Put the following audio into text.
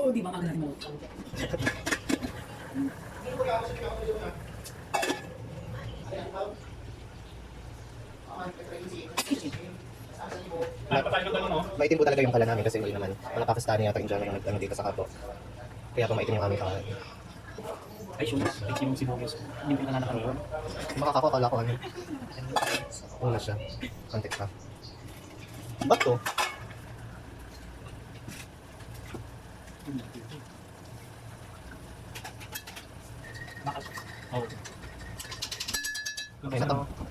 Oo, di ba? Aga natin mo. Maitim po talaga yung kala namin kasi huli naman. Mga Pakistani yata yung dyan yung nag-ano dito sa kapo. Kaya po maitim yung aming kala. Ay, sure. Ay, yung sibuyas. Hindi ko na nakaroon. Makakako, akala ko ano. Una siya. Konti pa. Ba't to? Oo. Okay na to.